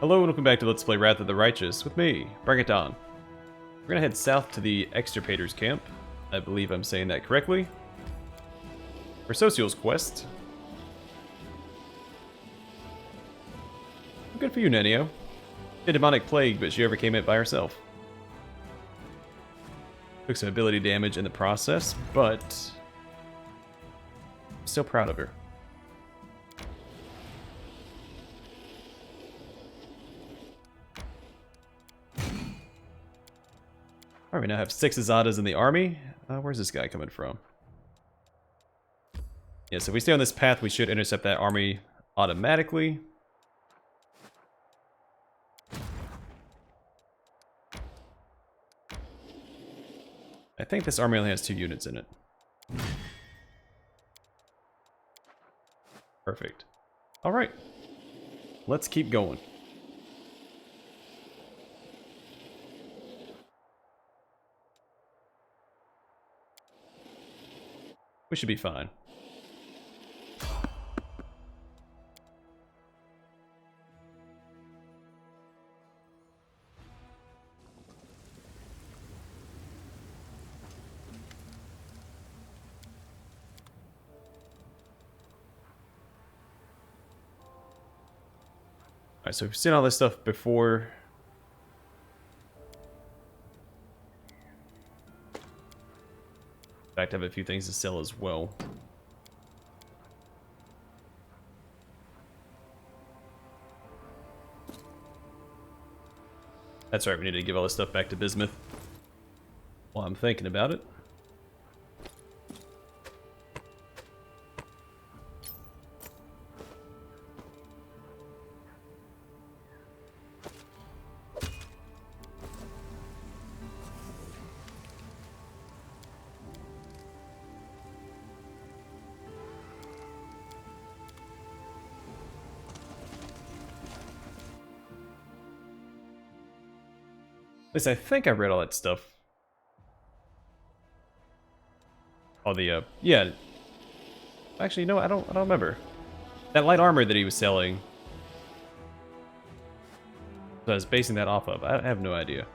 Hello and welcome back to Let's Play Wrath of the Righteous with me, Bring It On. We're gonna head south to the Extirpator's camp. I believe I'm saying that correctly. For Sosiel's quest. Good for you, Nenio. A demonic plague, but she overcame it by herself. Took some ability damage in the process, but I'm still proud of her. Alright, we now have 6 Azadas in the army. Where's this guy coming from? Yeah, so if we stay on this path, we should intercept that army automatically. I think this army only has 2 units in it. Perfect. Alright. Let's keep going. We should be fine. Alright, so we've seen all this stuff before. In fact, I have a few things to sell as well. That's right, we need to give all this stuff back to Bismuth while I'm thinking about it. At least I think I read all that stuff. Oh, the, yeah. Actually, no, I don't remember. That light armor that he was selling. So I was basing that off of. I have no idea.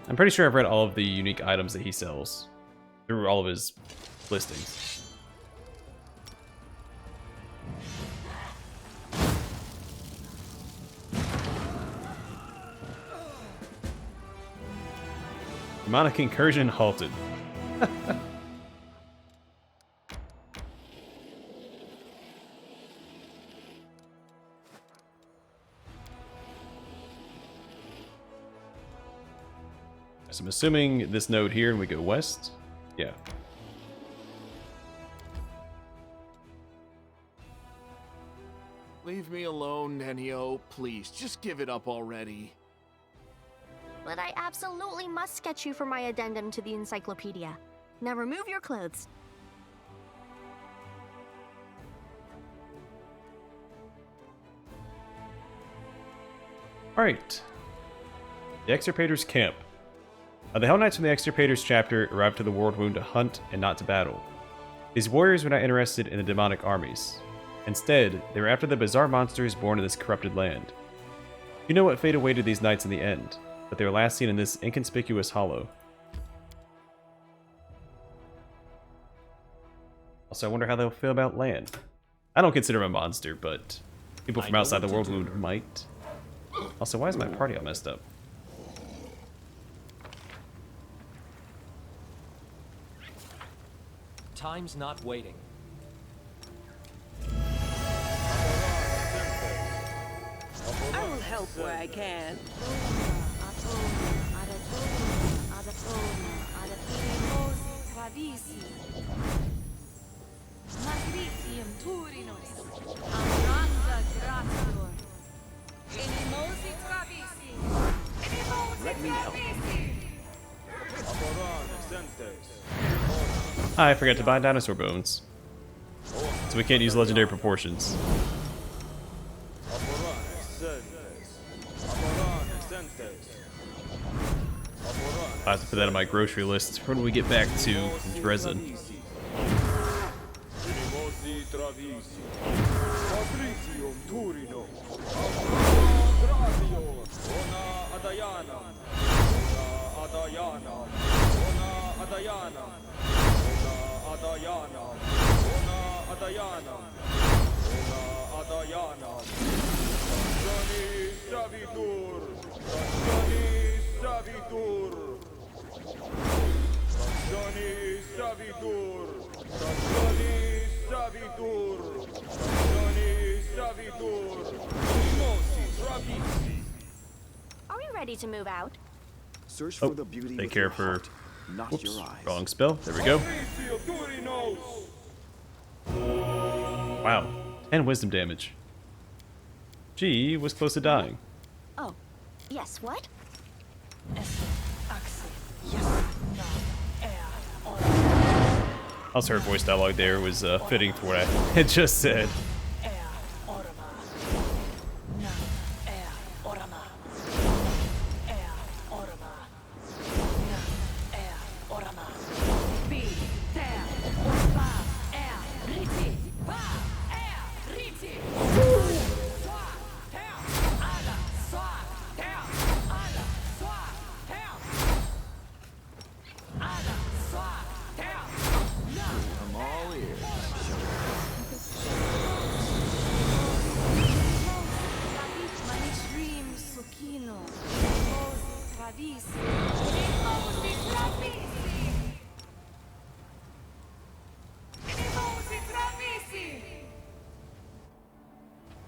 I'm pretty sure I've read all of the unique items that he sells through all of his listings. Demonic incursion halted. So I'm assuming this node here and we go west. Yeah. Leave me alone, Nenio. Please, just give it up already. But I absolutely must sketch you for my addendum to the encyclopedia. Now remove your clothes. Alright. The Extirpator's camp. The Hell Knights from the Extirpator's chapter arrived to the World Wound to hunt and not to battle. These warriors were not interested in the demonic armies. Instead, they were after the bizarre monsters born in this corrupted land. You know what fate awaited these knights in the end, but they were last seen in this inconspicuous hollow. Also, I wonder how they'll feel about land. I don't consider him a monster, but people from outside the World Wound might. Also, why is my party all messed up? Time's not waiting. I will help where I can. Let me help. I forgot to buy dinosaur bones. So we can't use legendary proportions. I have to put that on my grocery list when we get back to Dresden. travisi. Patricium turino. Travior. Ona adayanam. Ona adayanam. Ona adayanam. Ona adayanam. Ona adayanam. Ona adayanam. Sancani savitur. Sancani savitur. Sancani savitur. Sancani savitur. Sancani savitur. Mosi travisi. Are we ready to move out? Search Oh, for the beauty take with care your for. heart, not Whoops, your eyes. wrong spell. There we go. Patricio turinos. Wow, 10 wisdom damage. She was close to dying. Oh, yes, what? Also, her voice dialogue there was fitting for what I had just said. I'm all ears.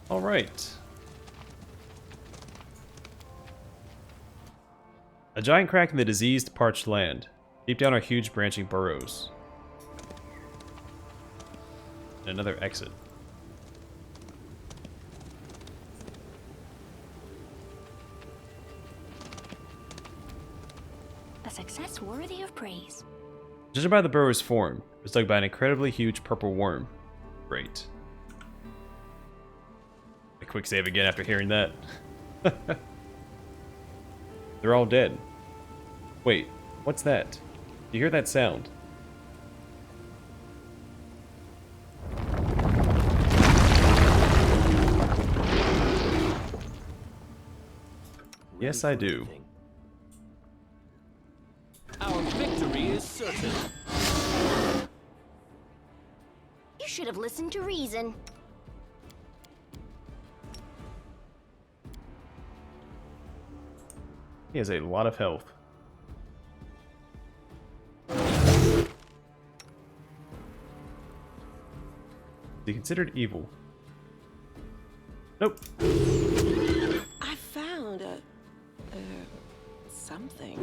All right. A giant crack in the diseased, parched land. Deep down are huge branching burrows. And another exit. A success worthy of praise. Judging by the burrow's form, it was dug by an incredibly huge purple worm. Great. A quick save again after hearing that. They're all dead. Wait, what's that? Do you hear that sound? Yes, I do. Our victory is certain. You should have listened to reason. He has a lot of health. Is he considered evil? Nope. I found something.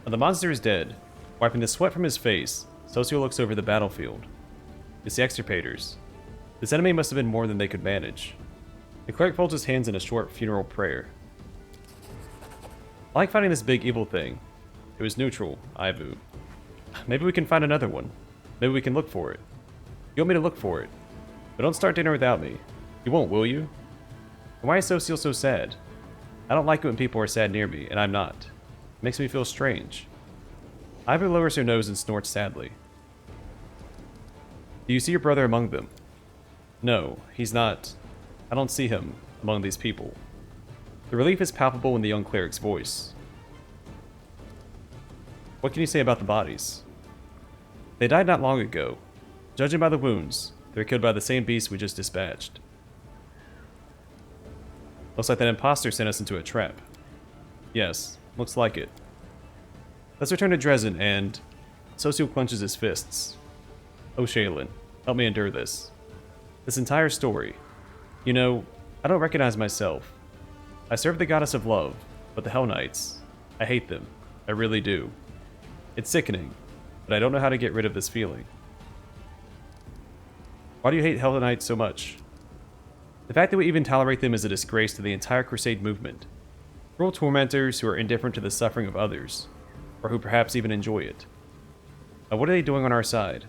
The monster is dead. Wiping the sweat from his face, Sosiel looks over the battlefield. It's the extirpators. This enemy must have been more than they could manage. The cleric folds his hands in a short funeral prayer. I like fighting this big evil thing. It was neutral, Ivu. Maybe we can find another one. Maybe we can look for it. You want me to look for it? But don't start dinner without me. You won't, will you? And why is Sosiel so sad? I don't like it when people are sad near me, and I'm not. It makes me feel strange. Ivu lowers her nose and snorts sadly. Do you see your brother among them? No, he's not. I don't see him among these people. The relief is palpable in the young cleric's voice. What can you say about the bodies? They died not long ago. Judging by the wounds, they were killed by the same beast we just dispatched. Looks like that imposter sent us into a trap. Yes, looks like it. Let's return to Dresden and... Sosiel clenches his fists. Oh, Shaylin, help me endure this. This entire story. You know, I don't recognize myself. I serve the goddess of love, but the Hell Knights, I hate them. I really do. It's sickening, but I don't know how to get rid of this feeling. Why do you hate Hell Knights so much? The fact that we even tolerate them is a disgrace to the entire Crusade movement. Cruel tormentors who are indifferent to the suffering of others, or who perhaps even enjoy it. Now, what are they doing on our side?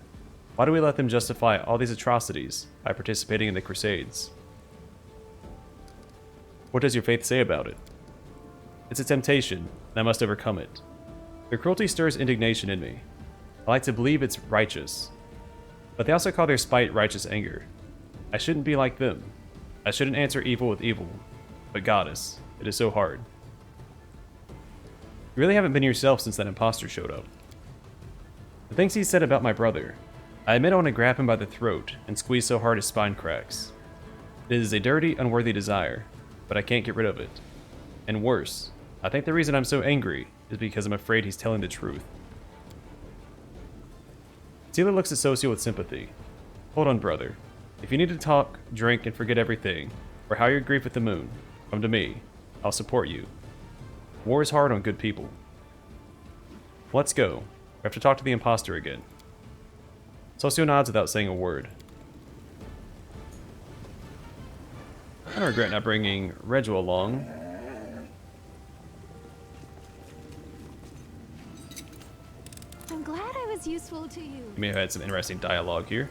Why do we let them justify all these atrocities by participating in the Crusades? What does your faith say about it? It's a temptation, and I must overcome it. Their cruelty stirs indignation in me. I like to believe it's righteous, But they also call their spite righteous anger. I shouldn't be like them. I shouldn't answer evil with evil. But goddess, it is so hard. You really haven't been yourself since that imposter showed up. The things he said about my brother. I admit I want to grab him by the throat and squeeze so hard his spine cracks. It is a dirty, unworthy desire, but I can't get rid of it. And worse, I think the reason I'm so angry is because I'm afraid he's telling the truth. Sosiel looks at Sosiel with sympathy. Hold on, brother. If you need to talk, drink, and forget everything, or how your grief with the moon, come to me. I'll support you. War is hard on good people. Let's go. We have to talk to the imposter again. Sosiel nods without saying a word. I regret not bringing Regu along. I'm glad I was useful to you. You may have had some interesting dialogue here.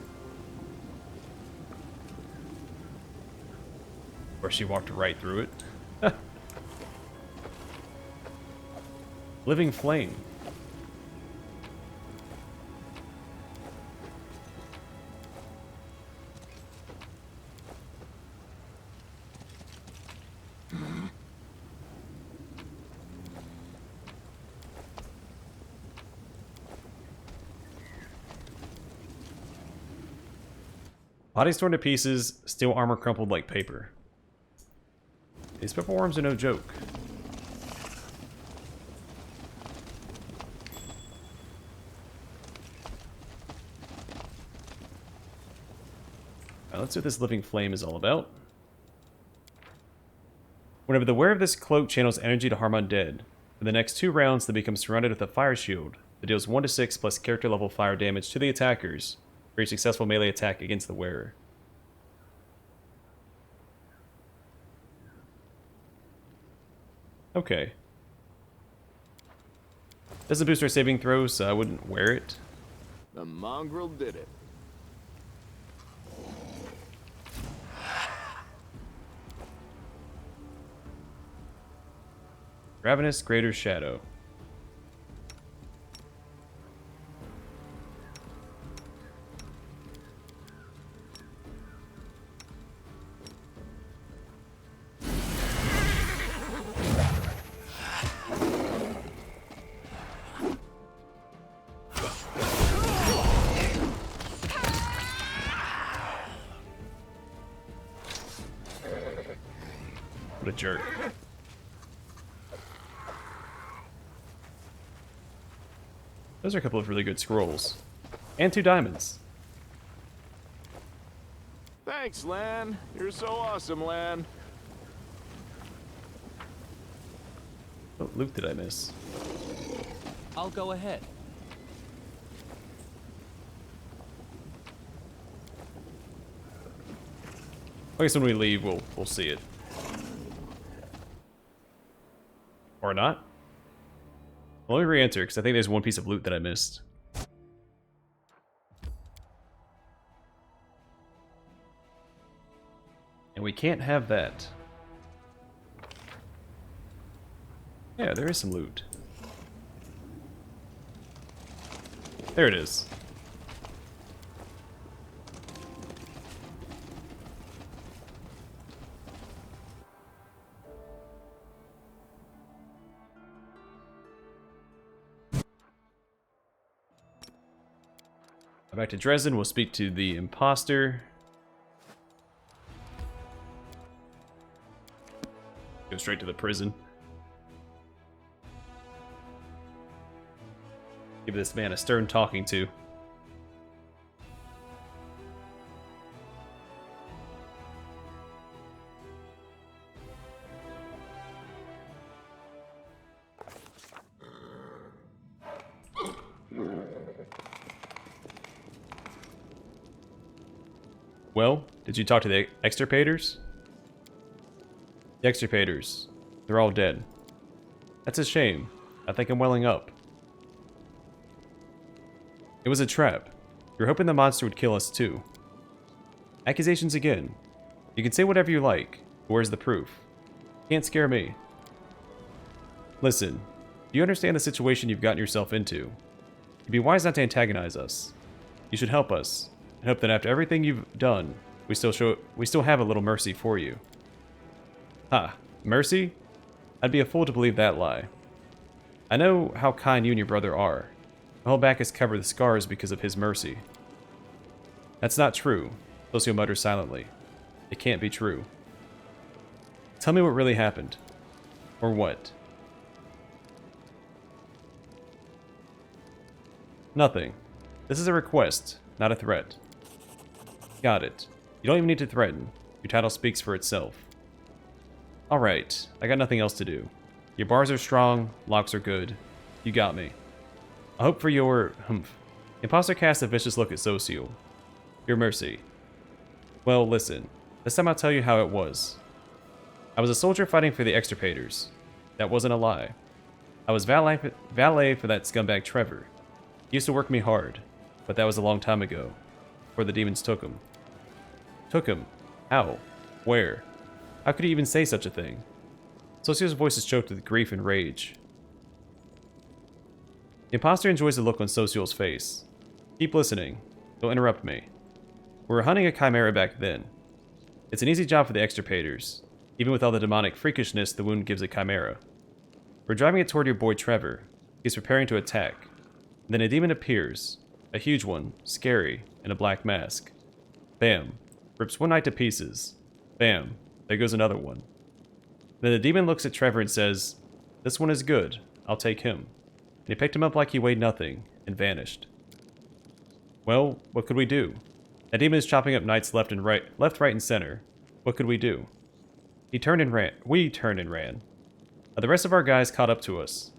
Or she walked right through it. Living flame. Bodies torn to pieces, steel armor crumpled like paper. These purple worms are no joke. Now let's see what this living flame is all about. Whenever the wearer of this cloak channels energy to harm undead, for the next 2 rounds they become surrounded with a fire shield that deals 1d6 plus character level fire damage to the attackers for each successful melee attack against the wearer. Okay. Doesn't boost our saving throws, so I wouldn't wear it. The mongrel did it. Ravenous Greater Shadow. What a jerk. Those are a couple of really good scrolls. And 2 diamonds. Thanks, Lan. You're so awesome, Lan. What loot did I miss? I'll go ahead. I guess when we leave, we'll see it. Or not. Well, let me re-enter, because I think there's one piece of loot that I missed. And we can't have that. Yeah, there is some loot. There it is. Back to Dresden, we'll speak to the imposter. Go straight to the prison. Give this man a stern talking to. Well, did you talk to the extirpators? The extirpators. They're all dead. That's a shame. I think I'm welling up. It was a trap. You were hoping the monster would kill us too. Accusations again. You can say whatever you like, but where's the proof? Can't scare me. Listen, do you understand the situation you've gotten yourself into? You'd be wise not to antagonize us. You should help us. and hope that after everything you've done, we still have a little mercy for you. Ha, mercy? I'd be a fool to believe that lie. I know how kind you and your brother are. My whole back is covered with scars because of his mercy. That's not true, Sosiel mutters silently. It can't be true. Tell me what really happened. Or what? Nothing. This is a request, not a threat. Got it. You don't even need to threaten. Your title speaks for itself. Alright, I got nothing else to do. Your bars are strong, locks are good. You got me. I hope for your... Imposter casts a vicious look at Sosiel. Your mercy. Well, listen. This time I'll tell you how it was. I was a soldier fighting for the extirpators. That wasn't a lie. I was valet for that scumbag Trever. He used to work me hard, but that was a long time ago, before the demons took him. Took him? How? Where? How could he even say such a thing? Sosiel's voice is choked with grief and rage. The imposter enjoys the look on Sosiel's face. Keep listening. Don't interrupt me. We were hunting a chimera back then. It's an easy job for the extirpators, even with all the demonic freakishness the wound gives a chimera. We're driving it toward your boy Trever. He's preparing to attack. Then a demon appears. A huge one, scary, in a black mask. Bam. Rips one knight to pieces. Bam. There goes another one. Then the demon looks at Trever and says, "This one is good. I'll take him." And he picked him up like he weighed nothing, and vanished. Well, what could we do? That demon is chopping up knights left, right, and center. What could we do? He turned and ran. We turned and ran. The rest of our guys caught up to us.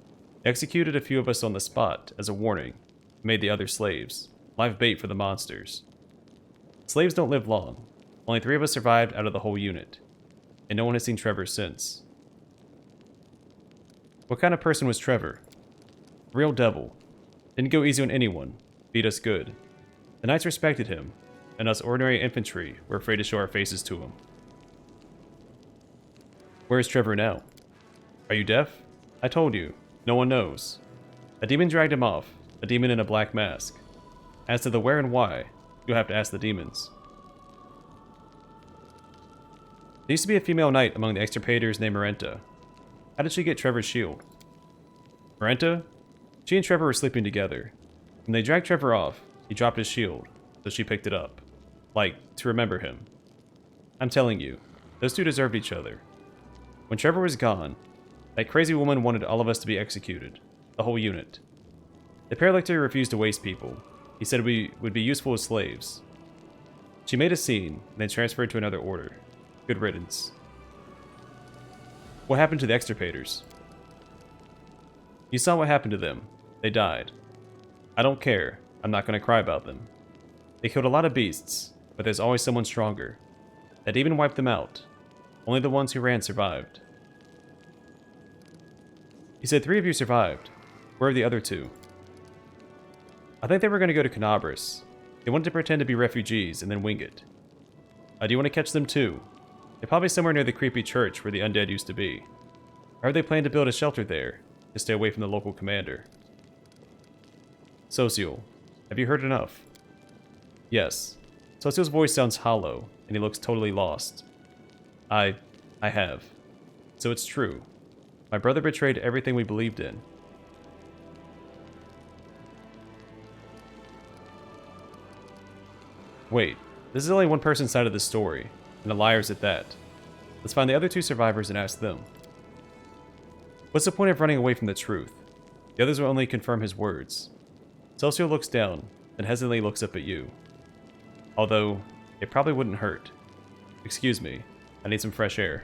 They executed a few of us on the spot as a warning, and made the other slaves, live bait for the monsters. Slaves don't live long. Only 3 of us survived out of the whole unit, and no one has seen Trever since. What kind of person was Trever? Real devil. Didn't go easy on anyone. Beat us good. The knights respected him, and us ordinary infantry were afraid to show our faces to him. Where is Trever now? Are you deaf? I told you. No one knows. A demon dragged him off. A demon in a black mask. As to the where and why, you'll have to ask the demons. There used to be a female knight among the extirpators named Marenta. How did she get Trevor's shield? Marenta? She and Trever were sleeping together. When they dragged Trever off, he dropped his shield, so she picked it up. Like, to remember him. I'm telling you, those two deserved each other. When Trever was gone, that crazy woman wanted all of us to be executed. The whole unit. The Paralictor refused to waste people. He said we would be useful as slaves. She made a scene, and then transferred to another order. Good riddance. What happened to the extirpators? You saw what happened to them. They died. I don't care. I'm not going to cry about them. They killed a lot of beasts, but there's always someone stronger. That demon wiped them out. Only the ones who ran survived. You said 3 of you survived. Where are the other 2? I think they were going to go to Canabras. They wanted to pretend to be refugees and then wing it. Do you want to catch them too? They're probably somewhere near the creepy church where the undead used to be. Or they plan to build a shelter there, to stay away from the local commander. Sosiel, have you heard enough? Yes. Sosiel's voice sounds hollow, and he looks totally lost. I have. So it's true. My brother betrayed everything we believed in. Wait, this is only one person's side of the story, and the liar's at that. Let's find the other 2 survivors and ask them. What's the point of running away from the truth? The others will only confirm his words. Sosiel looks down, then hesitantly looks up at you. Although, it probably wouldn't hurt. Excuse me, I need some fresh air.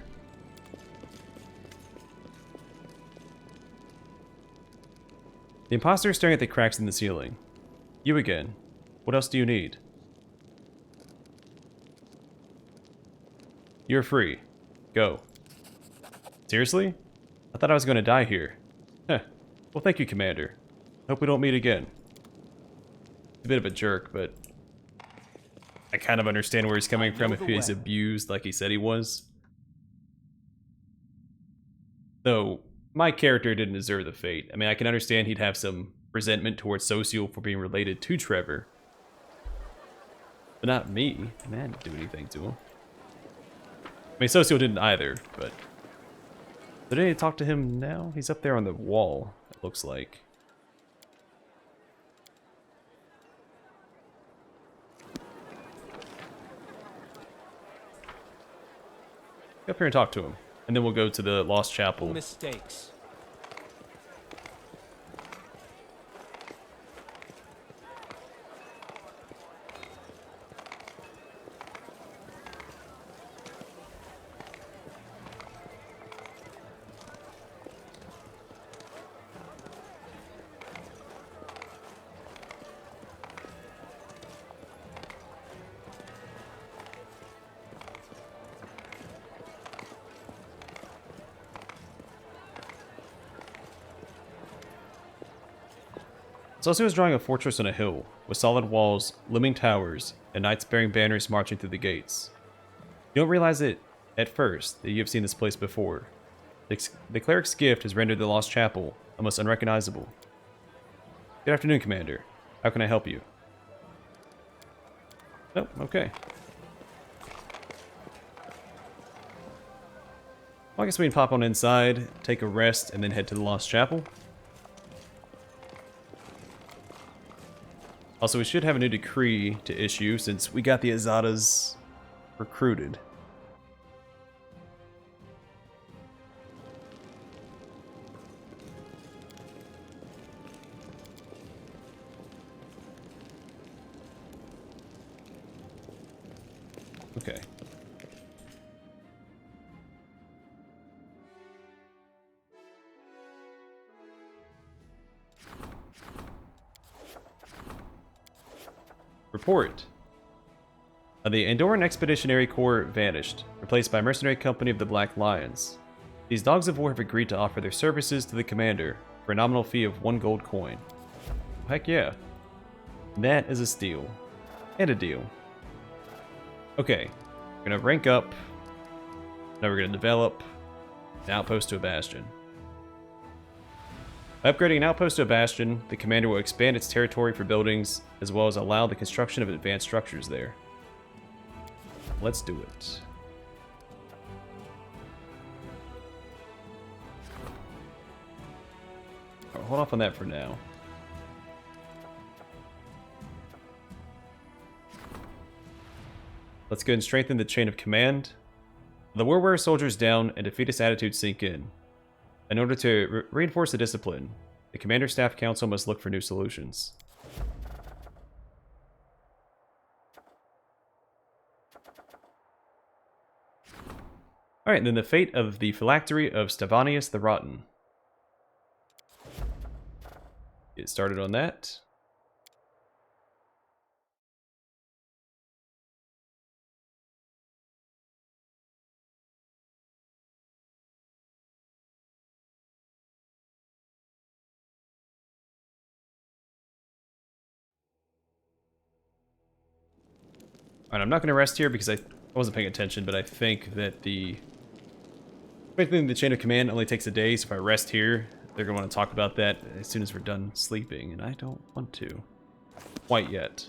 The imposter is staring at the cracks in the ceiling. You again. What else do you need? You're free. Go. Seriously? I thought I was going to die here. Heh. Well, thank you, Commander. Hope we don't meet again. A bit of a jerk, but I kind of understand where he's coming from if he's abused like he said he was. Though, my character didn't deserve the fate. I mean, I can understand he'd have some resentment towards Sosiel for being related to Trever. But not me. I mean, I didn't do anything to him. I mean, Sosiel didn't either, but... Did I need to talk to him now? He's up there on the wall, it looks like. Get up here and talk to him. And then we'll go to the Lost Chapel. Mistakes. Sosiel was drawing a fortress on a hill, with solid walls, looming towers, and knights bearing banners marching through the gates. You don't realize it at first that you have seen this place before. The cleric's gift has rendered the Lost Chapel almost unrecognizable. Good afternoon, Commander. How can I help you? Oh, okay. Well, I guess we can pop on inside, take a rest, and then head to the Lost Chapel. Also, we should have a new decree to issue since we got the Azadas recruited. Okay. Report. The Andorran Expeditionary Corps vanished, replaced by a mercenary company of the Black Lions. These dogs of war have agreed to offer their services to the commander for a nominal fee of 1 gold coin. Heck yeah. That is a steal. And a deal. Okay. We're gonna rank up. Now we're gonna develop an outpost to a bastion. By upgrading an outpost to a bastion, the commander will expand its territory for buildings, as well as allow the construction of advanced structures there. Let's do it. Right, hold off on that for now. Let's go and strengthen the chain of command. The war-weary soldiers down and defeatist attitudes sink in. In order to reinforce the discipline, the Commander Staff Council must look for new solutions. Alright, then the fate of the phylactery of Stavanius the Rotten. Get started on that. Alright, I'm not going to rest here because I wasn't paying attention, but I think that the chain of command only takes a day, so if I rest here, they're going to want to talk about that as soon as we're done sleeping, and I don't want to. Quite yet.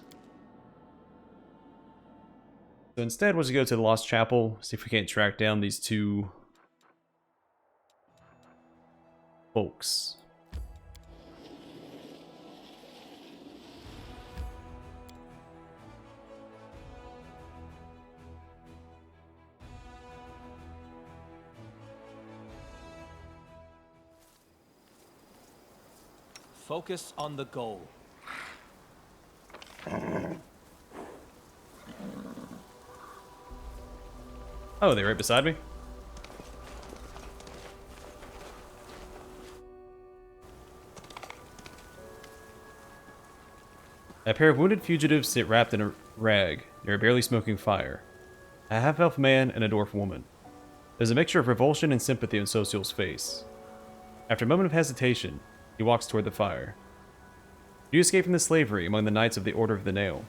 So instead, we'll just go to the Lost Chapel, see if we can't track down these two folks. Focus on the goal. Oh, they're right beside me? A pair of wounded fugitives sit wrapped in a rag near a barely smoking fire. A half-elf man and a dwarf woman. There's a mixture of revulsion and sympathy on Sosiel's face. After a moment of hesitation, he walks toward the fire. You escaped from the slavery among the Knights of the Order of the Nail.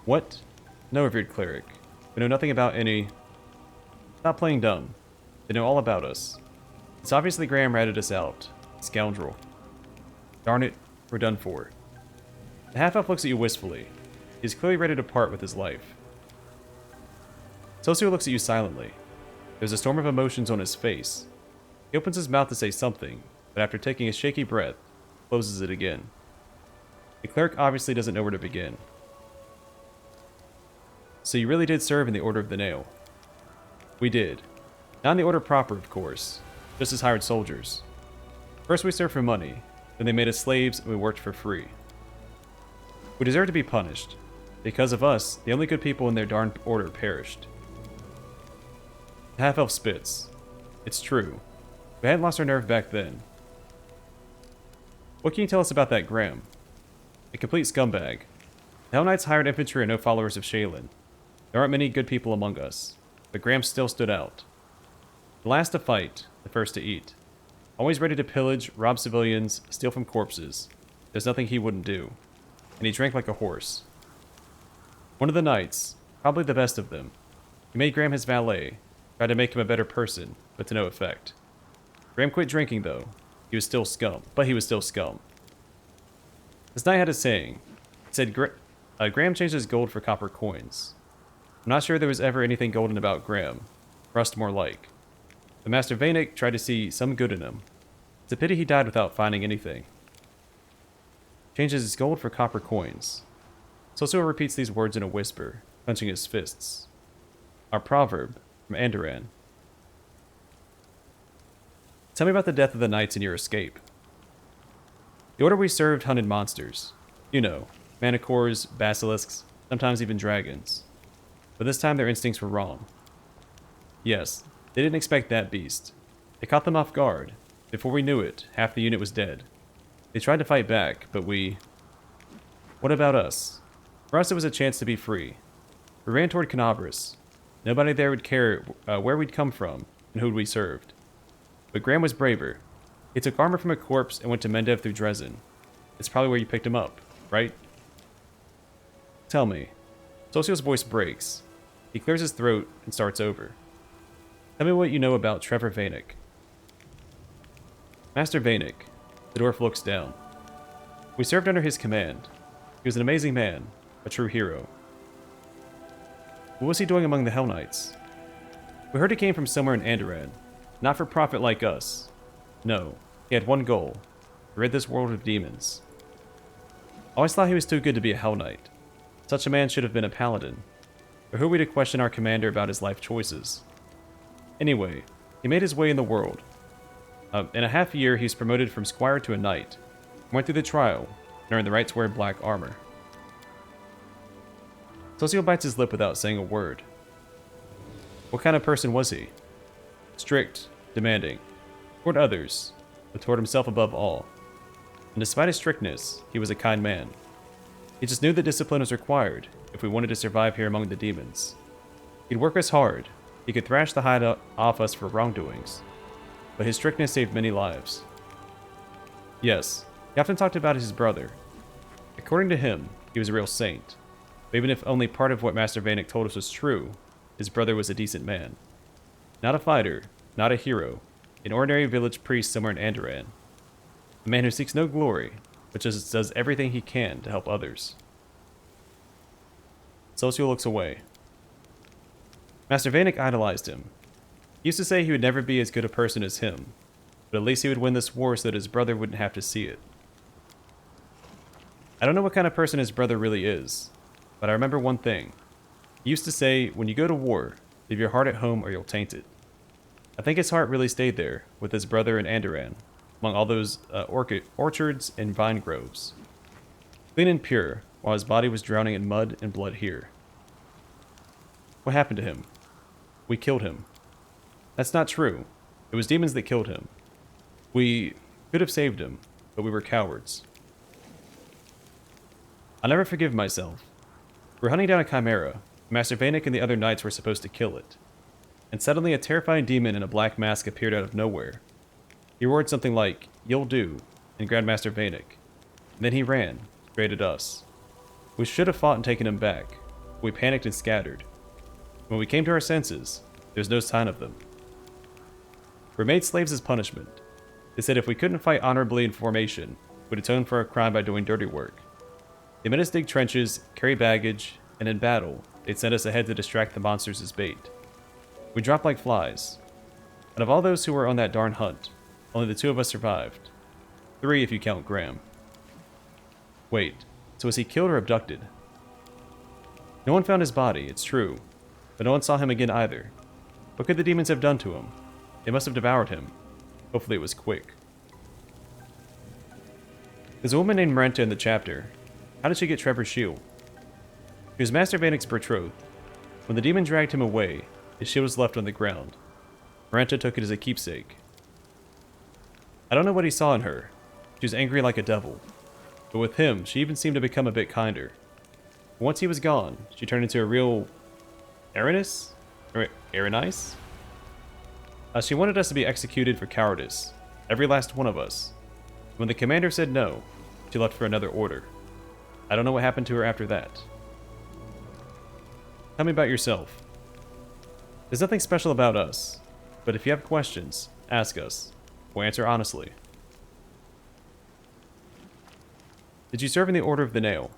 What? No, revered cleric. We know nothing about any... Stop playing dumb. They know all about us. It's obviously Graham ratted us out. Scoundrel. Darn it, we're done for. The half-elf looks at you wistfully. He's clearly ready to part with his life. Sosiel looks at you silently. There's a storm of emotions on his face. He opens his mouth to say something, but after taking a shaky breath, closes it again. The cleric obviously doesn't know where to begin. So you really did serve in the Order of the Nail? We did. Not in the order proper, of course, just as hired soldiers. First we served for money, then they made us slaves and we worked for free. We deserve to be punished. Because of us, the only good people in their darn order perished. The half-elf spits. It's true. We hadn't lost our nerve back then. What can you tell us about that Graham? A complete scumbag. The Hell Knights hired infantry are no followers of Shaylin. There aren't many good people among us, but Graham still stood out. The last to fight, the first to eat. Always ready to pillage, rob civilians, steal from corpses. There's nothing he wouldn't do. And he drank like a horse. One of the knights, probably the best of them, he made Graham his valet, tried to make him a better person, but to no effect. Graham quit drinking, though. He was still scum, but he was still scum. This knight had a saying. It said, Graham changed his gold for copper coins. I'm not sure there was ever anything golden about Graham. Rust more like. But Master Vanek tried to see some good in him. It's a pity he died without finding anything. Changes his gold for copper coins. Sosiel repeats these words in a whisper, clenching his fists. Our proverb, from Andoran. Tell me about the death of the knights and your escape. The order we served hunted monsters. You know, manticores, basilisks, sometimes even dragons. But this time their instincts were wrong. Yes, they didn't expect that beast. It caught them off guard. Before we knew it, half the unit was dead. They tried to fight back, but we... What about us? For us it was a chance to be free. We ran toward Canabras. Nobody there would care where we'd come from and who we served. But Graham was braver. He took armor from a corpse and went to Mendev through Dresden. It's probably where you picked him up, right? Tell me. Sosiel's voice breaks. He clears his throat and starts over. Tell me what you know about Trever Vanek. Master Vanek. The dwarf looks down. We served under his command. He was an amazing man, a true hero. What was he doing among the Hell Knights? We heard he came from somewhere in Andoran. Not for profit like us. No, he had one goal. To rid this world of demons. I always thought he was too good to be a Hell Knight. Such a man should have been a paladin. But who are we to question our commander about his life choices? Anyway, he made his way in the world. In a half year, he was promoted from squire to a knight. Went through the trial, and earned the right to wear black armor. Sosiel bites his lip without saying a word. What kind of person was he? Strict, demanding. Toward others, but toward himself above all. And despite his strictness, he was a kind man. He just knew that discipline was required if we wanted to survive here among the demons. He'd work us hard. He could thrash the hide off us for wrongdoings. But his strictness saved many lives. Yes, he often talked about his brother. According to him, he was a real saint. But even if only part of what Master Vanek told us was true, his brother was a decent man. Not a fighter, not a hero, an ordinary village priest somewhere in Andoran. A man who seeks no glory, but just does everything he can to help others. Sosiel looks away. Master Vanek idolized him. He used to say he would never be as good a person as him, but at least he would win this war so that his brother wouldn't have to see it. I don't know what kind of person his brother really is, but I remember one thing. He used to say, when you go to war, leave your heart at home or you'll taint it. I think his heart really stayed there, with his brother in Andoran, among all those orchards and vine groves. Clean and pure, while his body was drowning in mud and blood here. What happened to him? We killed him. That's not true. It was demons that killed him. We could have saved him, but we were cowards. I'll never forgive myself. We're hunting down a chimera. Master Vanek and the other knights were supposed to kill it. And suddenly a terrifying demon in a black mask appeared out of nowhere. He roared something like, "You'll do," and grabbed Master Vanek. And then he ran, straight at us. We should have fought and taken him back. We panicked and scattered. When we came to our senses, there was no sign of them. We were made slaves as punishment. They said if we couldn't fight honorably in formation, we'd atone for our crime by doing dirty work. They made us dig trenches, carry baggage, and in battle, they'd send us ahead to distract the monsters as bait. We dropped like flies. And of all those who were on that darn hunt, only the 2 of us survived. 3 if you count Graham. Wait, so was he killed or abducted? No one found his body, it's true, but no one saw him again either. What could the demons have done to him? They must have devoured him. Hopefully it was quick. There's a woman named Marenta in the chapter. How did she get Trevor's shield? He was Master Vanek's betrothed. When the demon dragged him away, his shield was left on the ground. Marenta took it as a keepsake. I don't know what he saw in her. She was angry like a devil. But with him, she even seemed to become a bit kinder. Once he was gone, she turned into a real... Aranis? Aranice? She wanted us to be executed for cowardice. Every last one of us. When the commander said no, she left for another order. I don't know what happened to her after that. Tell me about yourself. There's nothing special about us, but if you have questions, ask us. We'll answer honestly. Did you serve in the Order of the Nail?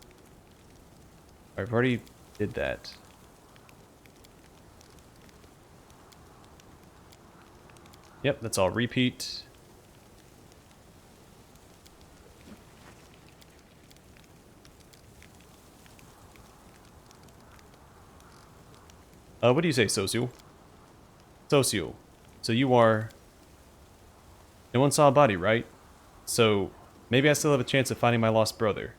I've already did that. Yep, that's all repeat. What do you say, Sosiel? Sosiel. So you are... No one saw a body, right? So, maybe I still have a chance of finding my lost brother.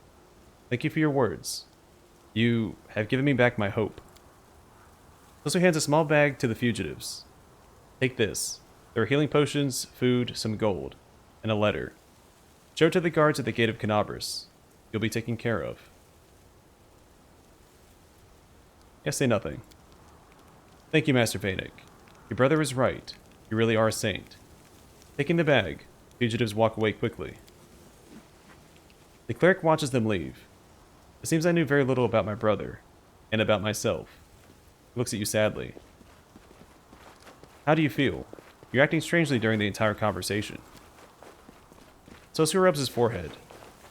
Thank you for your words. You have given me back my hope. Sosiel hands a small bag to the fugitives. Take this. There are healing potions, food, some gold, and a letter. Show it to the guards at the gate of Canabras. You'll be taken care of. Yes, say nothing. Thank you, Master Vanek. Your brother is right. You really are a saint. Taking the bag, fugitives walk away quickly. The cleric watches them leave. It seems I knew very little about my brother, and about myself. He looks at you sadly. How do you feel? You're acting strangely during the entire conversation. Sosiel rubs his forehead.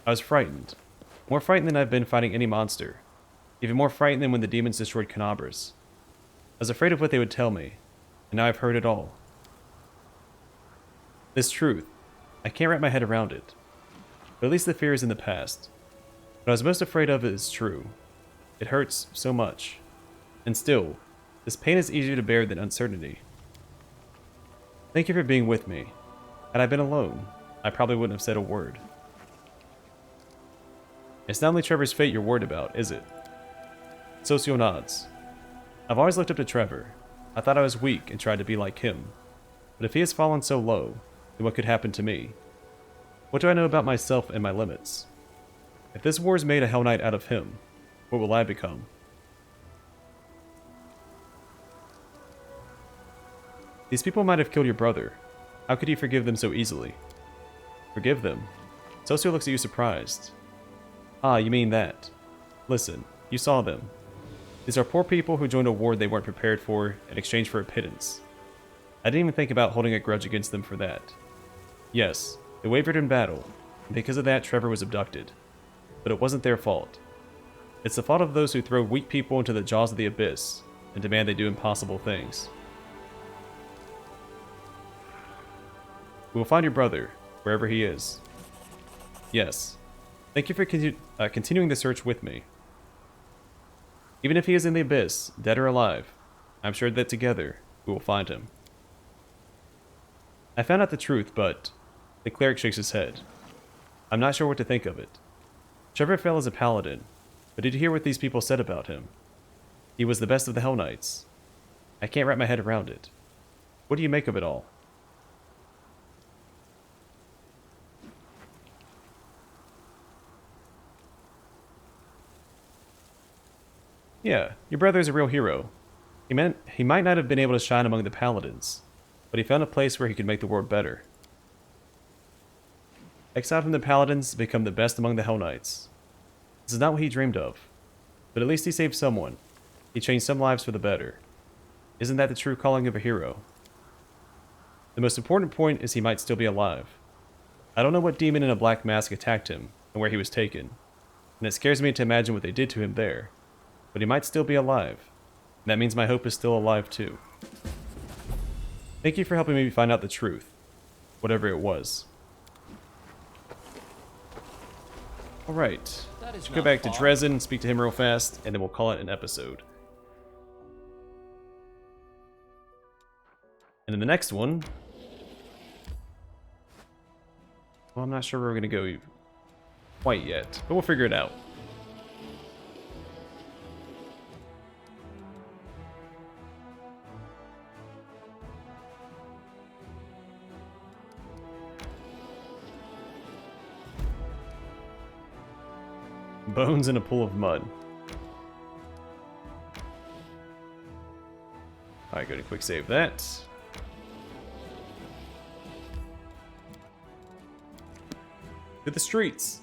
I was frightened. More frightened than I've been fighting any monster. Even more frightened than when the demons destroyed Canabras. I was afraid of what they would tell me, and now I've heard it all. This truth, I can't wrap my head around it. But at least the fear is in the past. What I was most afraid of is true. It hurts so much. And still, this pain is easier to bear than uncertainty. Thank you for being with me. Had I been alone, I probably wouldn't have said a word. It's not only Trevor's fate you're worried about, is it? Sosiel nods. I've always looked up to Trever. I thought I was weak and tried to be like him. But if he has fallen so low, then what could happen to me? What do I know about myself and my limits? If this war's made a Hell Knight out of him, what will I become? These people might have killed your brother. How could you forgive them so easily? Forgive them? Sosiel looks at you surprised. Ah, you mean that. Listen, you saw them. These are poor people who joined a war they weren't prepared for in exchange for a pittance. I didn't even think about holding a grudge against them for that. Yes, they wavered in battle, and because of that Trever was abducted. But it wasn't their fault. It's the fault of those who throw weak people into the jaws of the abyss and demand they do impossible things. We will find your brother, wherever he is. Yes. Thank you for continuing the search with me. Even if he is in the abyss, dead or alive, I'm sure that together, we will find him. I found out the truth, but... The cleric shakes his head. I'm not sure what to think of it. Trever fell as a paladin, but did you hear what these people said about him? He was the best of the Hell Knights. I can't wrap my head around it. What do you make of it all? Yeah, your brother is a real hero. He might not have been able to shine among the paladins, but he found a place where he could make the world better. Exiled from the paladins to become the best among the Hell Knights. This is not what he dreamed of, but at least he saved someone. He changed some lives for the better. Isn't that the true calling of a hero? The most important point is he might still be alive. I don't know what demon in a black mask attacked him and where he was taken, and it scares me to imagine what they did to him there. But he might still be alive. And that means my hope is still alive too. Thank you for helping me find out the truth, whatever it was. Alright, let's go back to Dresden, speak to him real fast, and then we'll call it an episode. And in the next one... well, I'm not sure where we're going to go quite yet, but we'll figure it out. Bones in a pool of mud. Alright, go to quick save that. To the streets.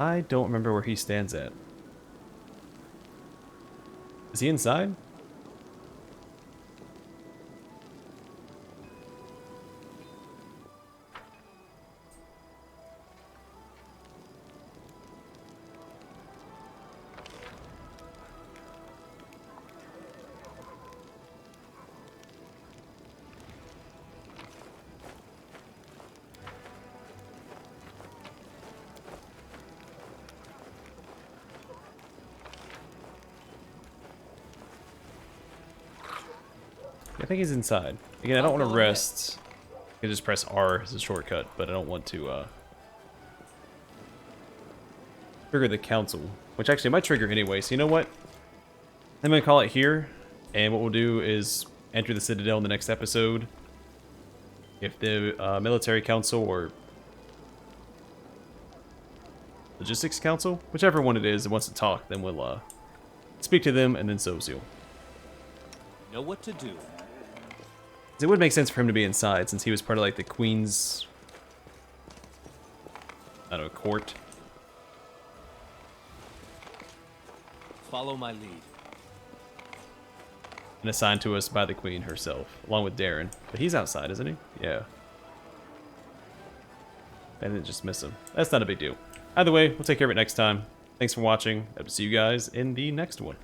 I don't remember where he stands at. Is he inside? I think he's inside. Again, I don't want to rest. I can just press R as a shortcut, but I don't want to trigger the council, which actually might trigger anyway. So you know what? I'm going to call it here, and what we'll do is enter the Citadel in the next episode. If the military council or logistics council, whichever one it is that wants to talk, then we'll speak to them, and then Sosiel. Know what to do. It would make sense for him to be inside, since he was part of, like, the Queen's... I don't know, court. Follow my lead. And assigned to us by the Queen herself, along with Darren. But he's outside, isn't he? Yeah. I didn't just miss him. That's not a big deal. Either way, we'll take care of it next time. Thanks for watching. Hope to see you guys in the next one.